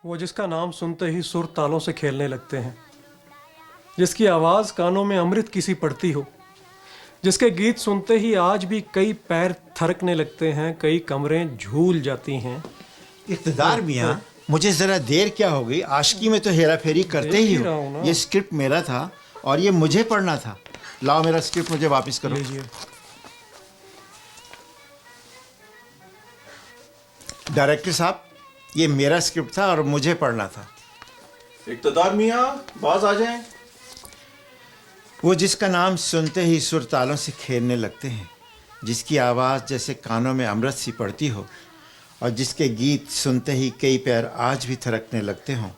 वो जिसका नाम सुनते ही सुर तालों से खेलने लगते हैं, जिसकी आवाज़ कानों में अमृत किसी पड़ती हो, जिसके गीत सुनते ही आज भी कई पैर थरकने लगते हैं, कई कमरें झूल जाती हैं। इक़्तिदार मियाँ, मुझे ज़रा देर क्या हो गई? आशिकी में तो हेरा फेरी करते ही हो। ये स्क्रिप्ट मेरा था और ये मुझे पढ़ना था। लाओ मेरा स्क्रिप्ट मुझे वापस करो। डायरेक्टर साहब, ये मेरा स्क्रिप्ट था और मुझे पढ़ना था। इक़्तिदार मियाँ, बाज आ जाएं। वो जिसका नाम सुनते ही सुर तालों से खेलने लगते हैं, जिसकी आवाज़ जैसे कानों में अमृत सी पड़ती हो और जिसके गीत सुनते ही कई पैर आज भी थरकने लगते हों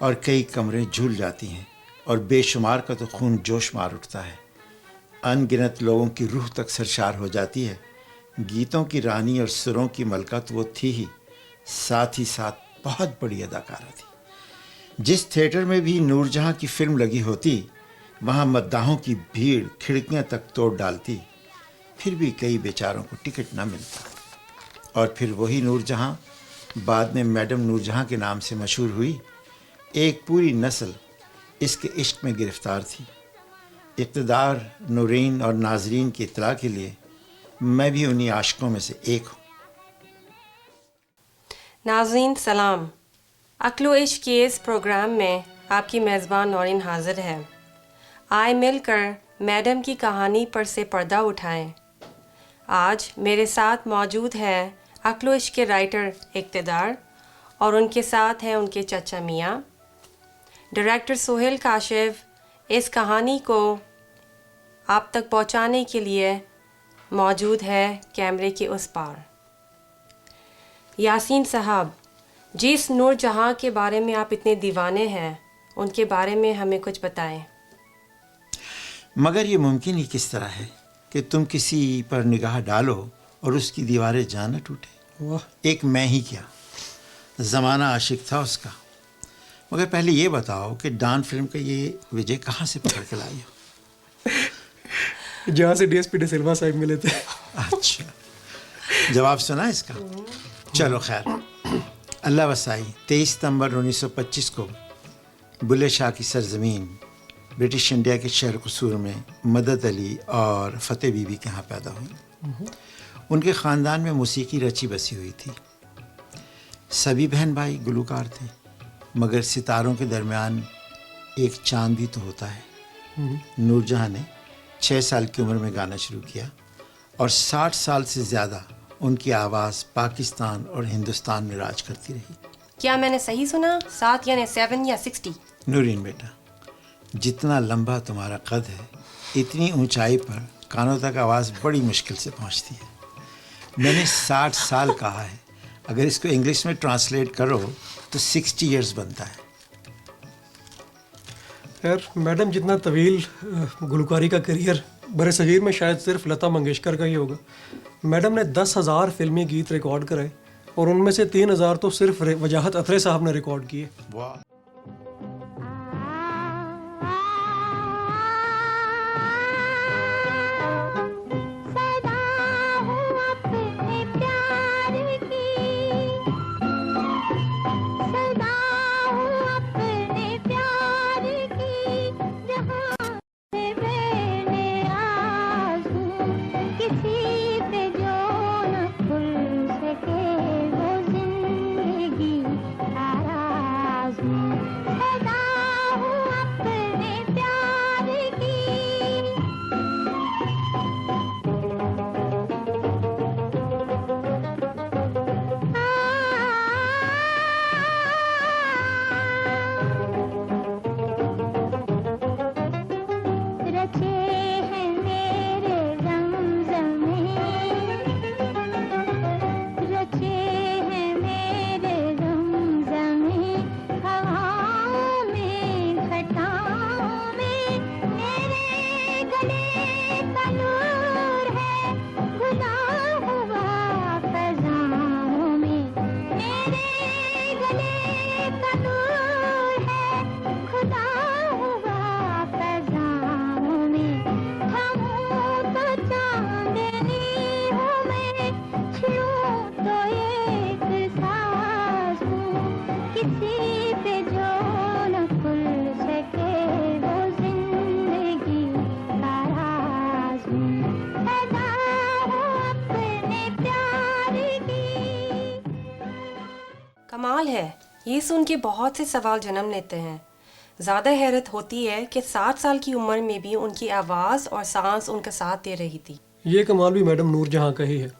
और कई कमरें झूल जाती हैं और बेशुमार का तो खून जोश मार उठता है। अनगिनत लोगों की रूह तक सरशार हो जाती है। गीतों की रानी और सुरों की मलका तो वो थी ही, साथ ही साथ बहुत बड़ी अदाकारा थी। जिस थिएटर में भी नूरजहां की फिल्म लगी होती, वहाँ मद्दाहों की भीड़ खिड़कियाँ तक तोड़ डालती, फिर भी कई बेचारों को टिकट न मिलता। और फिर वही नूरजहां बाद में मैडम नूरजहां के नाम से मशहूर हुई। एक पूरी नस्ल इसके इश्क में गिरफ्तार थी। इक़्तिदार, नूरीन और नाजरीन की इत्तला के लिए मैं भी उन्हीं आशिकों में से एक हूँ। नाज़रीन सलाम। अक्लो इश्क के इस प्रोग्राम में आपकी मेज़बान नौरीन हाजिर है। आए मिलकर मैडम की कहानी पर से पर्दा उठाएं। आज मेरे साथ मौजूद है अक्लो इश्क के राइटर इक़्तिदार और उनके साथ हैं उनके चचा मियाँ। डायरेक्टर सोहेल काशिफ इस कहानी को आप तक पहुँचाने के लिए मौजूद है कैमरे के उस पार। यासीन साहब, जिस नूरजहां के बारे में आप इतने दीवाने हैं, उनके बारे में हमें कुछ बताएं। मगर ये मुमकिन ही किस तरह है कि तुम किसी पर निगाह डालो और उसकी दीवारें जान न टूटे। वाह, एक मैं ही क्या, ज़माना आशिक था उसका। मगर पहले ये बताओ कि डॉन फिल्म का ये विजय कहाँ से पकड़ के लाई हो? जहाँ से डीएसपी डे सिल्वा साहब मिले थे। अच्छा, जवाब सुना इसका? चलो खैर, अल्लाह वसाई 23 सितंबर 1925 को बुल्ले शाह की सरजमीन ब्रिटिश इंडिया के शहर कसूर में मदद अली और फ़तेह बीबी के यहाँ पैदा हुई। उनके ख़ानदान में मौसीकी रची बसी हुई थी। सभी बहन भाई गुलूकार थे, मगर सितारों के दरमियान एक चांद भी तो होता है। नूरजहां ने 6 साल की उम्र में गाना शुरू किया और 60 साल से ज़्यादा उनकी आवाज़ पाकिस्तान और हिंदुस्तान में राज करती रही। क्या मैंने सही सुना? 7 यानी 7 या 60? नूरीन बेटा, जितना लंबा तुम्हारा कद है, इतनी ऊंचाई पर कानों तक आवाज़ बड़ी मुश्किल से पहुंचती है। मैंने 60 साल कहा है, अगर इसको इंग्लिश में ट्रांसलेट करो तो 60 ईयर्स बनता है। खैर, मैडम जितना तवील गुलकारी का करियर बरे सगीर में शायद सिर्फ लता मंगेशकर का ही होगा। मैडम ने 10,000 फिल्मी गीत रिकॉर्ड कराए और उनमें से 3,000 तो सिर्फ वजाहत अतरे साहब ने रिकॉर्ड किए। वाह, वो जिंदगी आराज़ में किसी पे जो न खुल सके वो जिंदगी का राज पैदा हो अपने प्यार की। कमाल है, ये सुन के बहुत से सवाल जन्म लेते हैं। ज़्यादा हैरत होती है कि 7 साल की उम्र में भी उनकी आवाज़ और सांस उनका साथ दे रही थी। ये कमाल भी मैडम नूरजहां का ही है।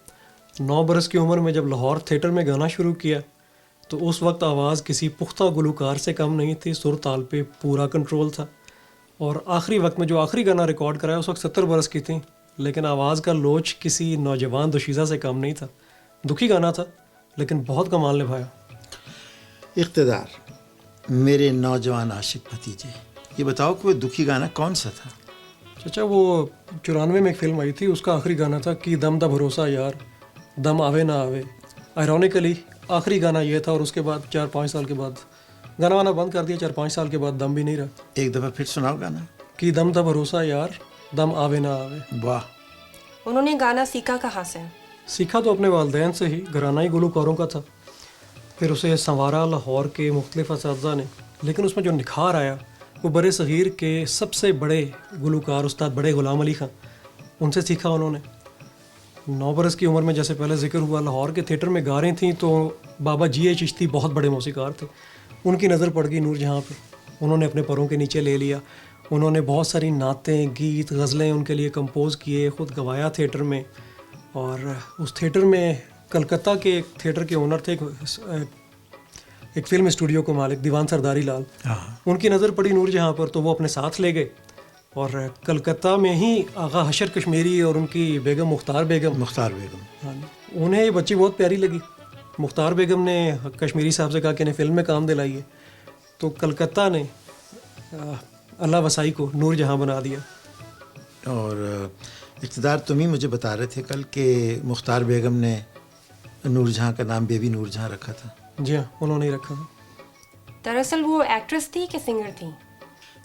9 बरस की उम्र में जब लाहौर थिएटर में गाना शुरू किया तो उस वक्त आवाज़ किसी पुख्ता गुलकार से कम नहीं थी, सुर ताल पे पूरा कंट्रोल था। और आखिरी वक्त में जो आखिरी गाना रिकॉर्ड कराया उस वक्त 70 बरस की थी, लेकिन आवाज़ का लोच किसी नौजवान दोशीज़ा से कम नहीं था। दुखी गाना था लेकिन बहुत कमाल निभाया। इक़्तिदार, मेरे नौजवान आशिक भतीजे, ये बताओ कि वो दुखी गाना कौन सा था? चाचा वो 94 में एक फिल्म आई थी, उसका आखिरी गाना था कि दम दा भरोसा यार, दम आवे ना आवे। आयरॉनिकली आखिरी गाना ये था और उसके बाद 4-5 साल के बाद गाना वाना बंद कर दिया। 4-5 साल के बाद दम भी नहीं रहा। एक दफ़ा फिर सुनाओ गाना। कि दम दा भरोसा यार, दम आवे ना आवे। वाह। उन्होंने गाना सीखा कहाँ से? सीखा तो अपने वालिदैन से ही, घरानाई गुलकारों का था। फिर उसे संवारा लाहौर के मुख्तलिफ असातिज़ा ने, लेकिन उसमें जो निखार आया वो बड़े सग़ीर के सबसे बड़े गुलकार उस्ताद बड़े ग़ुलाम अली ख़ान, उनसे सीखा उन्होंने। 9 बरस की उम्र में जैसे पहले जिक्र हुआ, लाहौर के थिएटर में गा रही थी तो बाबा जी चिश्ती बहुत बड़े मौसीकार थे, उनकी नज़र पड़ गई नूरजहां पे। उन्होंने अपने पैरों के नीचे ले लिया। उन्होंने बहुत सारी नातें, गीत, गज़लें उनके लिए कंपोज़ किए, ख़ुद गवाया थिएटर में। और उस थिएटर में कलकत्ता के एक थिएटर के ओनर थे, एक फिल्म स्टूडियो के मालिक दीवान सरदारी लाल, उनकी नज़र पड़ी नूरजहां पर तो वो अपने साथ ले गए। और कलकत्ता में ही आगा हशर कश्मीरी और उनकी बेगम मुख्तार बेगम, हाँ, उन्हें ये बच्ची बहुत प्यारी लगी। मुख्तार बेगम ने कश्मीरी साहब से कहा कि इन्हें फिल्म में काम दिलाइए, तो कलकत्ता ने अल्लाह वसाई को नूरजहां बना दिया। और इक़्तिदार, तुम ही मुझे बता रहे थे कल कि मुख्तार बेगम ने नूरजहां का नाम बेबी नूरजहां रखा था। जी हाँ, उन्होंने ही रखा था। दरअसल वो एक्ट्रेस थी कि सिंगर थी?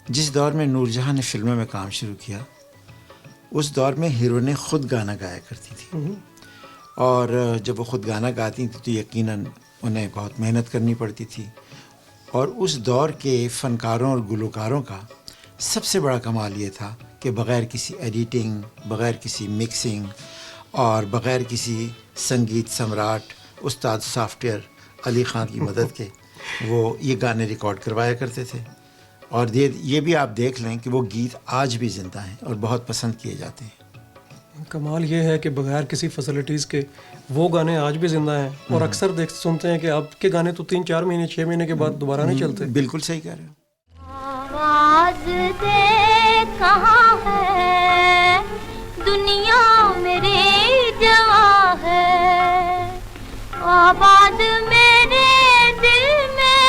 जिस दौर में नूरजहां ने फिल्मों में काम शुरू किया उस दौर में हीरोइनें खुद गाना गाया करती थी। और जब वो खुद गाना गाती थी तो यकीनन उन्हें बहुत मेहनत करनी पड़ती थी। और उस दौर के फ़नकारों और गुलकारों का सबसे बड़ा कमाल ये था कि बग़ैर किसी एडिटिंग, बग़ैर किसी मिक्सिंग और बग़ैर किसी संगीत सम्राट उस्ताद सॉफ्टवेयर अली ख़ान की मदद के वो ये गाने रिकॉर्ड करवाया करते थे। और ये भी आप देख लें कि वो गीत आज भी ज़िंदा हैं और बहुत पसंद किए जाते हैं। कमाल ये है कि बगैर किसी फैसिलिटीज़ के वो गाने आज भी ज़िंदा हैं। और अक्सर सुनते हैं कि अब के गाने तो 3-4 महीने 6 महीने के बाद दोबारा नहीं चलते। बिल्कुल सही कह रहे हो। आवाज़ दे कहाँ है, दुनिया मेरी जवां है, आबाद मेरे दिल में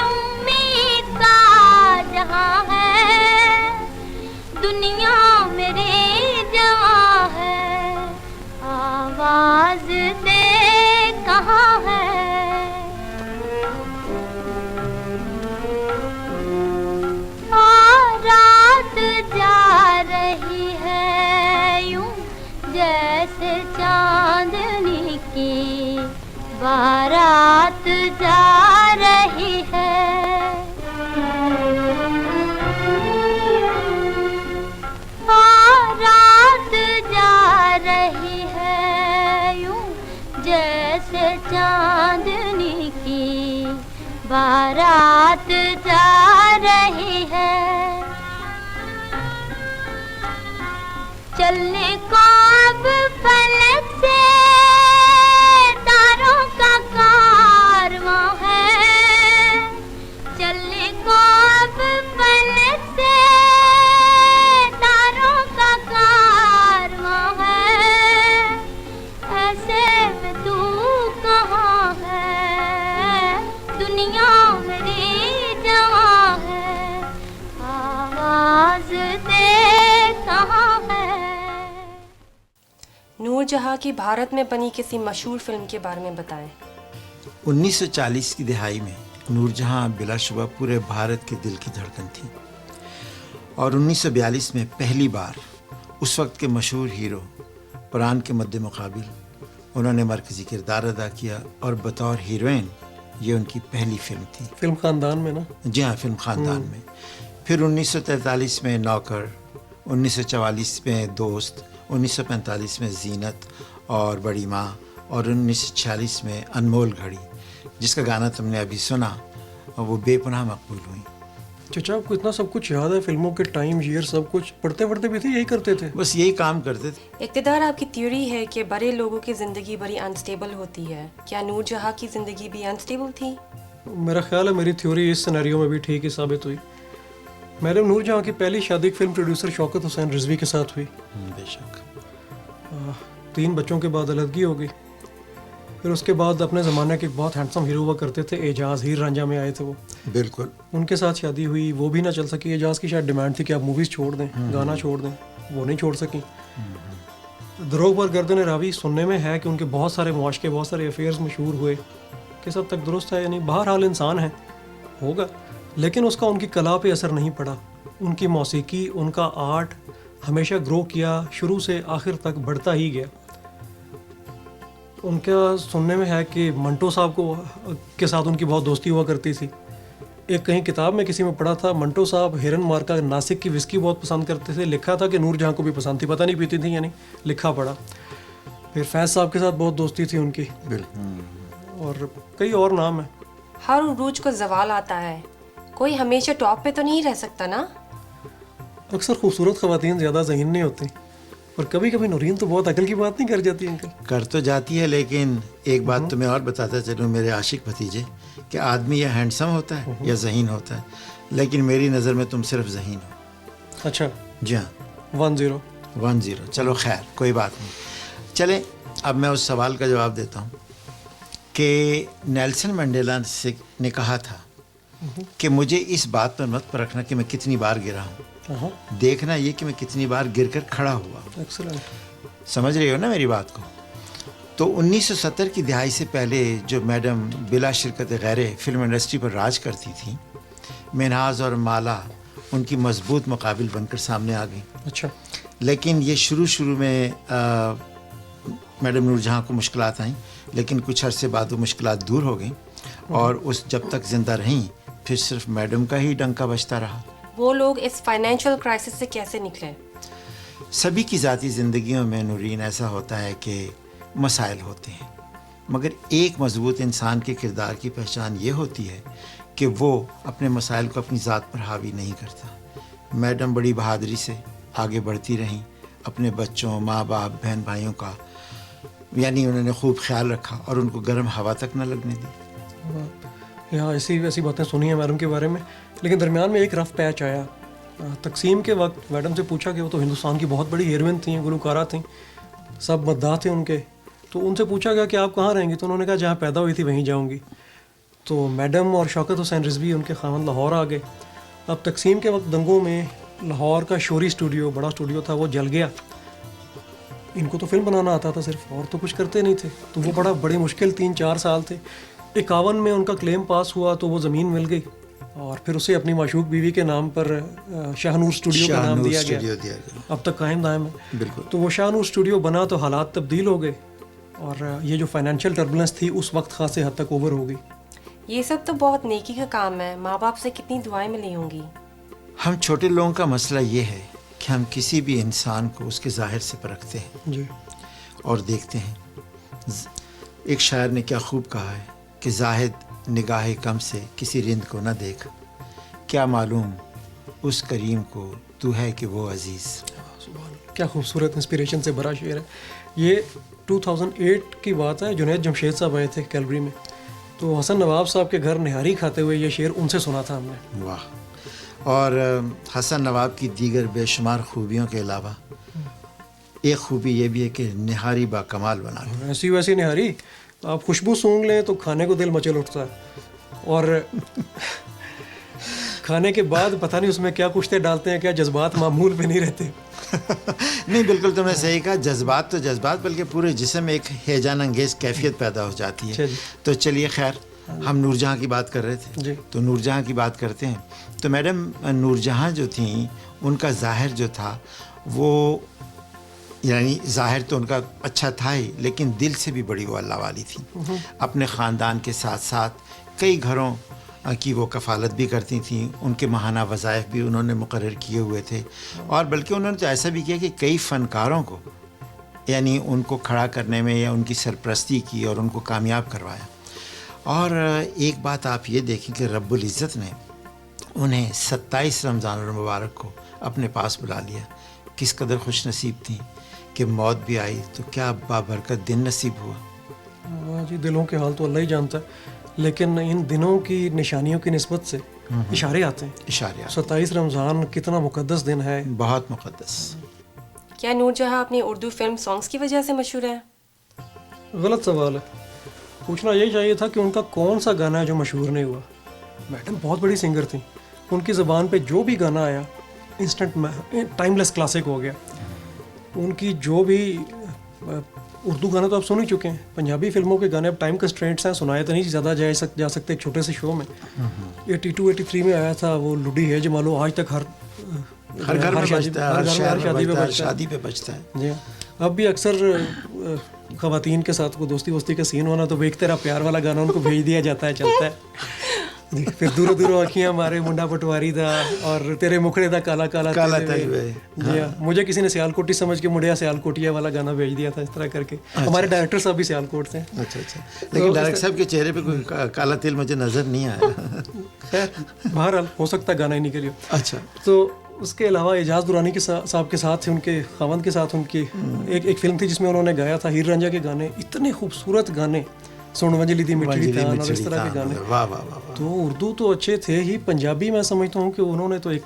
उम्मीद का जहां है, दुनिया मेरी जवां है, आवाज़ दे कहाँ है। रात जा रही है यूं जैसे चांदनी की बारात जा रही है, रात जा रही है यूं जैसे चांदनी की बारात जा रही है, चलने को अब फलक से तारों का कारवां है, चलने को अब फलक से तारों का कारवां है, ऐसे में तू कहाँ है, दुनिया मेरी जवां है, आवाज़ दे कहाँ है। नूरजहां की भारत में बनी किसी मशहूर फिल्म के बारे में बताएं। 1940 की दिहाई में नूरजहां बिलाशुबा पूरे भारत के दिल की धड़कन थी। और 1942 में पहली बार उस वक्त के मशहूर हीरो परान के मद्दे मुकाबिल उन्होंने मरकज़ी किरदार अदा किया और बतौर हीरोइन ये उनकी पहली फिल्म थी। फिल्म खानदान में ना। जी हाँ, फिल्म खानदान में। फिर 1943 में नौकर, 1944 में दोस्त, 1945 में जीनत और बड़ी माँ, और 1946 में अनमोल घड़ी, जिसका गाना तुमने अभी सुना, और वो बेपनाह मकबूल हुई। चाचा आपको इतना सब कुछ याद है, फिल्मों के टाइम, ईयर, सब कुछ? पढ़ते पढ़ते भी थे, यही करते थे? बस यही काम करते थे। इक़्तिदार आपकी थ्योरी है कि बड़े लोगों की ज़िंदगी बड़ी अनस्टेबल होती है। क्या नूरजहाँ की ज़िंदगी भी अनस्टेबल थी? मेरा ख्याल है मेरी थ्योरी इस सिनेरियो में भी ठीक ही साबित हुई। मैडम नूरजहाँ की पहली शादी फिल्म प्रोड्यूसर शौकत हुसैन रिजवी के साथ हुई। बेशक। 3 बच्चों के बाद अलग हो गई। फिर उसके बाद अपने ज़माने के बहुत हैंडसम हीरो हुआ करते थे, एजाज, हीर रांझा में आए थे वो, बिल्कुल। उनके साथ शादी हुई। वो भी ना चल सकी। एजाज की शायद डिमांड थी कि आप मूवीज़ छोड़ दें, गाना छोड़ दें, वो नहीं छोड़ सकी। दरोग पर गर्दन रावी सुनने में है कि उनके बहुत सारे मुआशके, बहुत सारे अफेयर्स मशहूर हुए। किस हद तक दुरुस्त है या नहीं, बहरहाल इंसान है, होगा, लेकिन उसका उनकी कला पे असर नहीं पड़ा। उनकी मौसीकी, उनका आर्ट हमेशा ग्रो किया, शुरू से आखिर तक बढ़ता ही गया। उनका सुनने में है कि मंटो साहब के साथ उनकी बहुत दोस्ती हुआ करती थी। एक कहीं किताब में किसी में पढ़ा था, मंटो साहब हिरन मार्का नासिक की विस्की बहुत पसंद करते थे। लिखा था कि नूरजहाँ को भी पसंद थी, पता नहीं पीती थी या नहीं, लिखा पड़ा। फिर फैज़ साहब के साथ बहुत दोस्ती थी उनकी, और कई और नाम हैं। हर उरूज को जवाल आता है, कोई हमेशा टॉप पे तो नहीं रह सकता ना। अक्सर खूबसूरत ख़वातीन ज़्यादा ज़हीन नहीं होती, और कभी कभी नूरीन तो बहुत अकल की बात नहीं कर जाती अंकल। कर तो जाती है, लेकिन एक बात तुम्हें और बताता चलूँ मेरे आशिक भतीजे, कि आदमी या हैंडसम होता है या ज़हीन होता है, लेकिन मेरी नज़र में तुम सिर्फ ज़हीन हो। अच्छा, जी हाँ। 10 चलो खैर, कोई बात नहीं। चले, अब मैं उस सवाल का जवाब देता हूँ कि नेल्सन मंडेला ने कहा था कि मुझे इस बात पर मत परखना कि मैं कितनी बार गिरा हूँ, देखना ये कि मैं कितनी बार गिरकर खड़ा हुआ। एक्सीलेंट। समझ रही हो ना मेरी बात को? तो 1970 की दिहाई से पहले जो मैडम बिला शिरकत गैरे फिल्म इंडस्ट्री पर राज करती थी, मिन्हाज और माला उनकी मजबूत मुकाबिल बनकर सामने आ गई। अच्छा। लेकिन ये शुरू में मैडम नूरजहाँ को मुश्किलात आई, लेकिन कुछ अरसे बाद वो मुश्किलात दूर हो गई, और उस जब तक जिंदा रहीं फिर सिर्फ मैडम का ही डंका बजता रहा। वो लोग इस फाइनेंशियल क्राइसिस से कैसे निकले? सभी की ज़ाती ज़िंदगियों में नूरीन ऐसा होता है कि मसाइल होते हैं, मगर एक मजबूत इंसान के किरदार की पहचान ये होती है कि वो अपने मसाइल को अपनी ज़ात पर हावी नहीं करता। मैडम बड़ी बहादुरी से आगे बढ़ती रहीं, अपने बच्चों, माँ बाप, बहन भाइयों का यानी उन्होंने खूब ख्याल रखा और उनको गर्म हवा तक न लगने दी। यहाँ ऐसी बातें सुनी हैं मैडम के बारे में, लेकिन दरमियान में एक रफ पैच आया। तकसीम के वक्त मैडम से पूछा कि वो तो हिंदुस्तान की बहुत बड़ी हीरोइन थी, गुलकारा थी, सब मद्दाह थे उनके, तो उनसे पूछा गया कि आप कहाँ रहेंगी, तो उन्होंने कहा जहाँ पैदा हुई थी वहीं जाऊँगी। तो मैडम और शौकत हुसैन रिजवी उनके खामन लाहौर आ गए। अब तकसीम के वक्त दंगों में लाहौर का शोरी स्टूडियो, बड़ा स्टूडियो था, वो जल गया। इनको तो फिल्म बनाना आता था सिर्फ, और तो कुछ करते नहीं थे, तो वो बड़ी मुश्किल 3-4 साल थे। 51 में उनका क्लेम पास हुआ तो वो ज़मीन मिल गई, और फिर उसे अपनी माशूक बीवी के नाम पर शाहनूर स्टूडियो का नाम दिया गया। अब तक कायम दायम है। बिल्कुल। तो वो शाहनूर स्टूडियो बना तो हालात तब्दील हो गए, और ये जो फाइनेंशियल टर्बुलेंस थी उस वक्त खासे हद तक ओवर हो गई। ये सब तो बहुत नेकी का काम है, माँ बाप से कितनी दुआएं मिली होंगी। हम छोटे लोगों का मसला ये है कि हम किसी भी इंसान को उसके ज़ाहिर से परखते हैं जी, और देखते हैं। एक शायर ने क्या खूब कहा है कि जाहिद निगाह कम से किसी रिंद को न देख, क्या मालूम उस करीम को तू है कि वो अजीज़। क्या खूबसूरत इंस्पिरेशन से भरा शेर है ये। 2008 की बात है, जुनैद जमशेद साहब आए थे कैलगरी में, तो हसन नवाब साहब के घर निहारी खाते हुए ये शेर उनसे सुना था हमने। वाह। और हसन नवाब की दीगर बेशुमार खूबियों के अलावा एक खूबी ये भी है कि निहारी बाकमाल बना है। ऐसी वैसी निहारी, आप खुशबू सूंघ लें तो खाने को दिल मचल उठता है, और खाने के बाद पता नहीं उसमें क्या कुश्ते डालते हैं, क्या जज्बात मामूल पे नहीं रहते। नहीं, बिल्कुल तुमने सही कहा, जज्बात तो जज्बात, बल्कि पूरे जिस्म में एक हैजान अंगेज कैफियत पैदा हो जाती है। तो चलिए खैर, हम नूरजहाँ की बात कर रहे थे जी। तो नूरजहाँ की बात करते हैं। तो मैडम नूरजहाँ जो थी, उनका ज़ाहिर जो था वो, यानी ज़ाहिर तो उनका अच्छा था ही, लेकिन दिल से भी बड़ी वो अल्लाह वाली थी। अपने ख़ानदान के साथ साथ कई घरों की वो कफ़ालत भी करती थीं, उनके माहाना वज़ाइफ भी उन्होंने मुकर्रर किए हुए थे, और बल्कि उन्होंने तो ऐसा भी किया कि कई फ़नकारों को यानी उनको खड़ा करने में या उनकी सरपरस्ती की और उनको कामयाब करवाया। और एक बात आप ये देखें कि रब्बुल इज़्ज़त ने उन्हें 27 रमज़ान मुबारक को अपने पास बुला लिया। किस कदर खुश नसीब थी कि मौत भी आई तो क्या बाबरकत दिन नसीब हुआ। वाह जी, दिलों के हाल तो अल्लाह ही जानता है, लेकिन इन दिनों की निशानियों की निस्बत से इशारे आते हैं। इशारे 27 रमज़ान कितना मुक़द्दस दिन है। बहुत मुक़द्दस। क्या नूरजहां अपनी उर्दू फिल्म सॉन्ग्स की वजह से मशहूर है? गलत सवाल है। पूछना यही चाहिए था कि उनका कौन सा गाना है जो मशहूर नहीं हुआ। मैडम बहुत बड़ी सिंगर थी, उनकी ज़बान पे जो भी गाना आया इंस्टेंट टाइमलेस क्लासिक हो गया। उनकी जो भी उर्दू गाने तो आप सुन ही चुके हैं, पंजाबी फिल्मों के गाने अब टाइम कंस्ट्रेंट्स हैं, सुनाए तो नहीं ज़्यादा जा सकते एक छोटे से शो में। 82-83 में आया था वो लुडी है जमालो, आज तक हर घर में बजता है, हर शहर में बजता है, हर शादी शादी पे बजता है। जी हाँ। अब भी अक्सर ख़वातीन के साथ को दोस्ती वोस्ती का सीन होना तो वो एक तेरा प्यार वाला गाना उनको भेज दिया जाता है, चलता है। जी, फिर दूरों दूरों अखियां मारे मुंडा पटवारी दा और तेरे मुखड़े दा काला काला काला तेरे तल वे। जी हाँ। मुझे किसी ने सियालकोटी समझ के मुंडिया सियालकोटिया वाला गाना भेज दिया था, इस तरह करके। हमारे डायरेक्टर साहब भी सियालकोट से हैं। अच्छा। लेकिन डायरेक्टर साहब के चेहरे पे कोई काला तिल मुझे नज़र नहीं आया। खैर बहरहाल हो सकता है गाना ही निकलियो। अच्छा। तो उसके अलावा एजाज दुरानी के साहब के साथ थे, उनके खावंद के साथ उनकी एक फिल्म थी जिसमें उन्होंने गाया था हीर रांझा के गाने, इतने खूबसूरत गाने, सोन वंजली दी मिठड़ी तान और इस तरह के गाने। वाह वाह वाह। तो उर्दू तो अच्छे थे ही, पंजाबी मैं समझता हूँ कि उन्होंने तो एक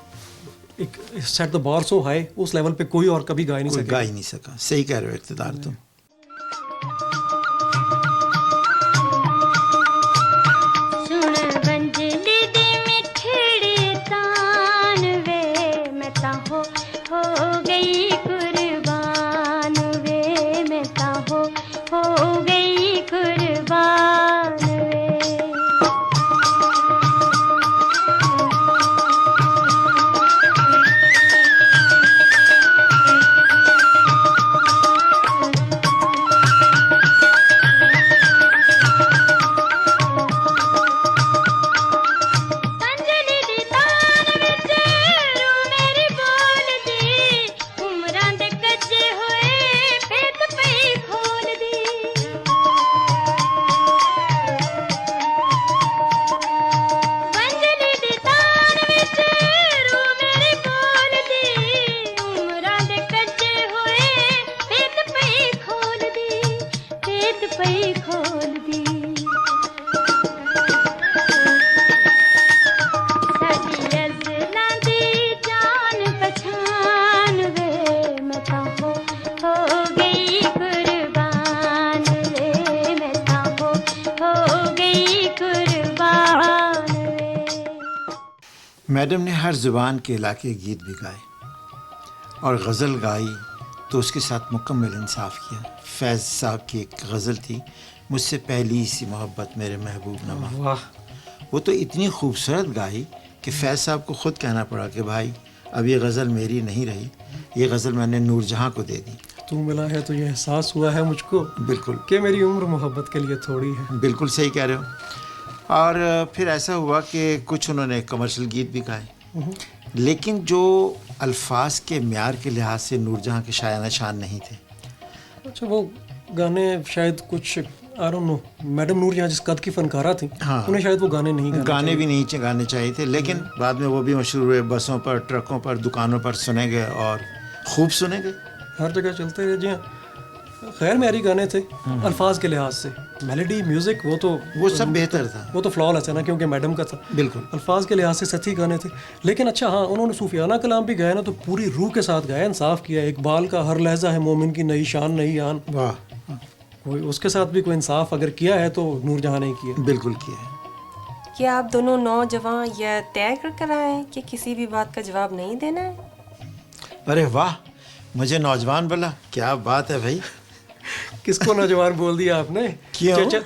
set the bar so high, उस लेवल पे कोई और कभी गा ही नहीं कोई सके। गा ही नहीं सका। सही कह रहे हो इक़्तिदार तुम। सुन वंजली दी मिठड़ी तान वे, मैं ता हो गई कुर्बान वे, मैं ता हो गई कुर्बान वे। अंजलि दी तान विच रू मेरी बोलदी, उमरां दे कज्जे होए पेट पई खोलदी। अंजलि दी तान विच रू मेरी बोलदी, उमरां दे कज्जे होए पेट पई खोलदी, पेट पई खोलदी। साडी अज़लां दी जान पहचान वे, मैं ता हो गई कुर्बान वे, मैं ता हो गई कुर्बान वे। मैडम ने हर ज़ुबान के इलाके गीत भी गाए और गज़ल गाई तो उसके साथ मुकम्मल इंसाफ किया। फैज़ साहब की एक गज़ल थी, मुझसे पहली सी मोहब्बत मेरे महबूब नमा। वाह, वो तो इतनी खूबसूरत गाई कि फैज़ साहब को ख़ुद कहना पड़ा कि भाई अब ये गज़ल मेरी नहीं रही, ये गज़ल मैंने नूरजहां को दे दी। तू मिला है तो ये एहसास हुआ है मुझको बिल्कुल कि मेरी उम्र मोहब्बत के लिए थोड़ी है। बिल्कुल सही कह रहे हो। और फिर ऐसा हुआ कि कुछ उन्होंने कमर्शियल गीत भी गाए, लेकिन जो अल्फाज के म्यार के लिहाज से नूरजहां के शायाना शान नहीं थे। अच्छा, वो गाने शायद कुछ I don't know, madam Noorjahan जिस कद की फनकारा थी, हाँ। उन्हें शायद वो गाने नहीं गाने भी नहीं गाने चाहिए थे, लेकिन बाद में वो भी मशहूर हुए, बसों पर, ट्रकों पर, दुकानों पर सुने गए और खूब सुने गए। हर जगह चलते रहे। जी हाँ, खैर मेरी गाने थे अल्फाज के लिहाज से, मेलोडी म्यूजिक वो सब बेहतर था। वो तो फ्लॉलेस है ना, क्योंकि मैडम का था। बिल्कुल। अल्फाज के लिहाज से सच्ची गाने थे। लेकिन अच्छा हाँ, उन्होंने सूफियाना कलाम भी गाया ना, तो पूरी रूह के साथ गाया, इंसाफ किया। इकबाल का हर लहजा है मोमिन की नई शान नई आन, वाह, कोई उसके साथ भी कोई इंसाफ अगर किया है तो नूरजहां ने किया। बिल्कुल किया है। क्या आप दोनों नौजवान यह तय कर आए कि किसी भी बात का जवाब नहीं देना है? अरे वाह, मुझे नौजवान बोला, क्या बात है भाई। किसको नौजवान बोल दिया आपने? क्यों?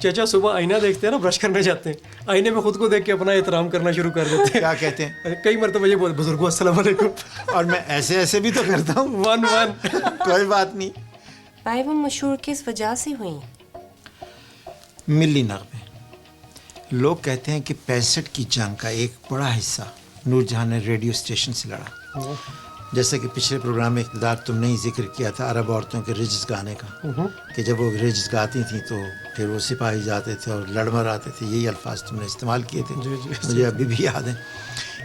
चाचा सुबह आईना देखते हैं ना, ब्रश करने जाते हैं, आईने में खुद को देख के अपना एहतराम करना शुरू कर देते हैं। क्या कहते हैं? अरे कई मरतबा ये बोल, बुजुर्गों अस्सलाम वालेकुम। और मैं ऐसे ऐसे भी तो करता हूँ। वन कोई बात नहीं। भाई वो मशहूर किस वजह से हुई? मिली नगमे, लोग कहते हैं कि 65 की जंग का एक बड़ा हिस्सा नूरजहां ने रेडियो स्टेशन से लड़ा। जैसे कि पिछले प्रोग्राम में इक़्तिदार तुमने ही जिक्र किया था अरब औरतों के रिज्स गाने का, कि जब वो रिज्स गाती थी तो फिर वो सिपाही जाते थे और लड़मर आते थे, यही अल्फाज तुमने इस्तेमाल किए थे। मुझे अभी भी याद है।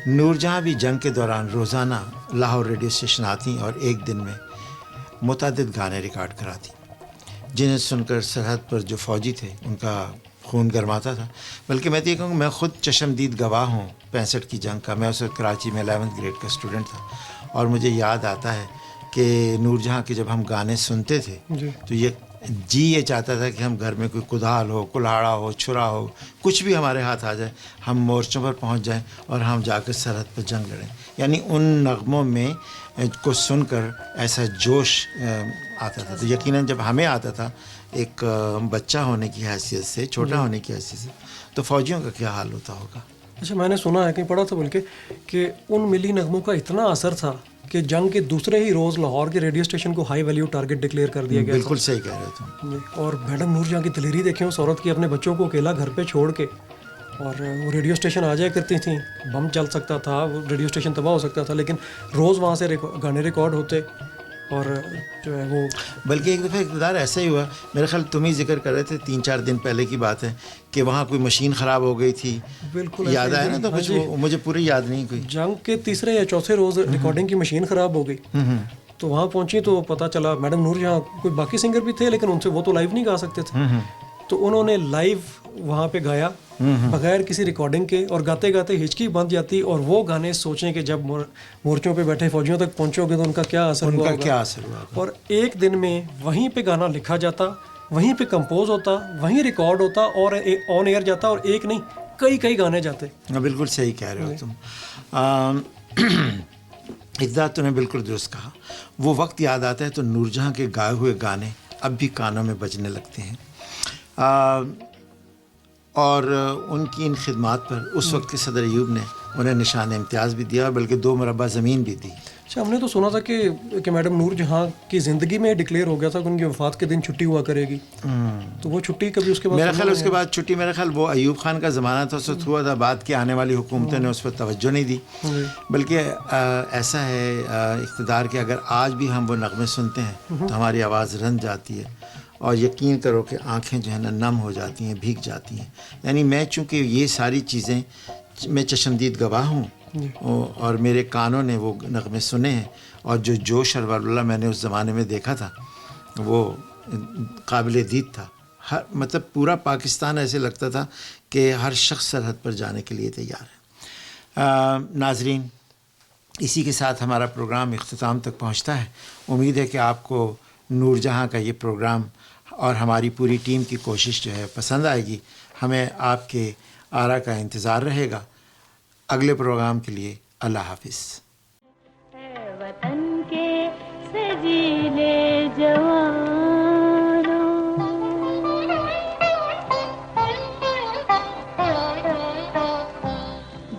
नूरजहां भी जंग के दौरान रोज़ाना लाहौर रेडियो स्टेशन आती और एक दिन में मुतअद्दिद गाने रिकॉर्ड कराती, जिन्हें सुनकर सरहद पर जो फ़ौजी थे उनका खून गरमाता था। बल्कि मैं तो ये कहूँगा, मैं ख़ुद चशमदीद गवाह हूँ 65 की जंग का। मैं उस वक्त कराची में 11th ग्रेड का स्टूडेंट था और मुझे याद आता है कि नूरजहां के जब हम गाने सुनते थे तो ये चाहता था कि हम घर में कोई कुदाल हो, कुल्हाड़ा हो, छुरा हो, कुछ भी हमारे हाथ आ जाए, हम मोर्चों पर पहुंच जाएं और हम जाकर सरहद पर जंग लड़ें। यानी उन नगमों में को सुनकर ऐसा जोश आता था। तो यकीनन जब हमें आता था एक बच्चा होने की हैसियत से, छोटा होने की हैसियत से, तो फ़ौजियों का क्या हाल होता होगा। अच्छा, मैंने सुना है, कहीं पढ़ा था बल्कि, कि उन मिली नगमों का इतना असर था कि जंग के दूसरे ही रोज़ लाहौर के रेडियो स्टेशन को हाई वैल्यू टारगेट डिक्लेयर कर दिया गया। बिल्कुल सही कह रहे तुम। और मैडम नूरजहां की दिलेरी देखें उस औरत की, अपने बच्चों को अकेला घर पे छोड़ के, और वो रेडियो स्टेशन आ जाया करती थी, बम चल सकता था, वो रेडियो स्टेशन तबाह हो सकता था, लेकिन रोज़ वहाँ से गाने रिकॉर्ड होते और जो है वो। बल्कि एक दफ़ा इक़्तिदार ऐसा ही हुआ, मेरे ख्याल तुम ही जिक्र कर रहे थे, 3-4 दिन पहले की बात है, कि वहाँ कोई मशीन ख़राब हो गई थी। बिल्कुल याद आया ना? तो कुछ मुझे पूरी याद नहीं। कोई जंग के तीसरे या चौथे रोज़ रिकॉर्डिंग की मशीन ख़राब हो गई, तो वहाँ पहुँची तो पता चला मैडम नूरजहां, कोई बाकी सिंगर भी थे लेकिन उनसे वो तो लाइव नहीं गा सकते थे, तो उन्होंने लाइव वहाँ पे गाया बगैर किसी रिकॉर्डिंग के, और गाते गाते हिचकी बंद जाती, और वो गाने सोचें कि जब मोर्चों पे बैठे फौजियों तक पहुँचोगे तो उनका क्या असर हुआ। और एक दिन में वहीं पे गाना लिखा जाता, वहीं पे कंपोज होता, वहीं रिकॉर्ड होता और ऑन एयर जाता, और एक नहीं कई गाने जाते। बिल्कुल सही कह रहे हो तुम। इक़्तिदार तूने बिल्कुल दुरुस्त कहा। वो वक्त याद आता है तो नूरजहां के गाए हुए गाने अब भी कानों में बजने लगते हैं। और उनकी इन खिदमात पर उस वक्त के सदर अयूब ने उन्हें निशान इम्तियाज़ भी दिया, बल्कि 2 मुरब्बा ज़मीन भी दी। अच्छा, हमने तो सुना था कि मैडम नूरजहां की ज़िंदगी में डिक्लेयर हो गया था कि उनकी वफ़ात के दिन छुट्टी हुआ करेगी, तो वो छुट्टी कभी उसके बाद, मेरा ख्याल उसके बाद छुट्टी, मेरा ख्याल वो अयूब खान का ज़माना था, उससे हुआ था, बाद की आने वाली हुकूमतों ने उस पर तवज्जो नहीं दी। बल्कि ऐसा है इक़्तिदार कि अगर आज भी हम वो नगमे सुनते हैं तो हमारी आवाज़ रंज जाती है, और यकीन करो कि आँखें जो है ना नम हो जाती हैं, भीग जाती हैं। यानी मैं चूँकि ये सारी चीज़ें, मैं चशमदीद गवाह हूँ और मेरे कानों ने वो नगमे सुने हैं, और जो जोश और वल्वला मैंने उस ज़माने में देखा था वो काबिल दीद था। हर मतलब पूरा पाकिस्तान ऐसे लगता था कि हर शख्स सरहद पर जाने के लिए तैयार है। नाजरीन, इसी के साथ हमारा प्रोग्राम इख्तिताम तक पहुँचता है। उम्मीद है कि आपको नूरजहां का ये प्रोग्राम और हमारी पूरी टीम की कोशिश जो है पसंद आएगी। हमें आपके आरा का इंतज़ार रहेगा। अगले प्रोग्राम के लिए अल्लाह हाफिज़। वतन के सजीले जवानों,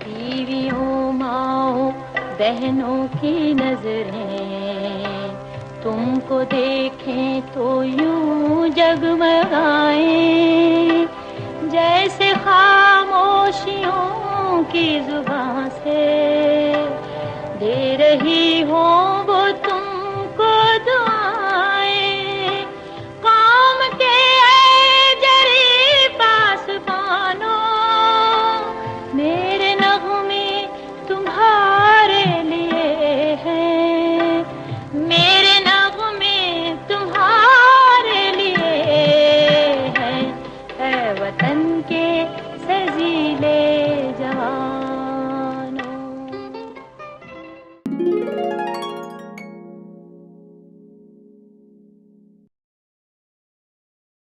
बीवियों, माओ, बहनों की नजरें तुमको देखें तो यूं जगमगाएं, जैसे खामोशियों की जुबां से दे रही हो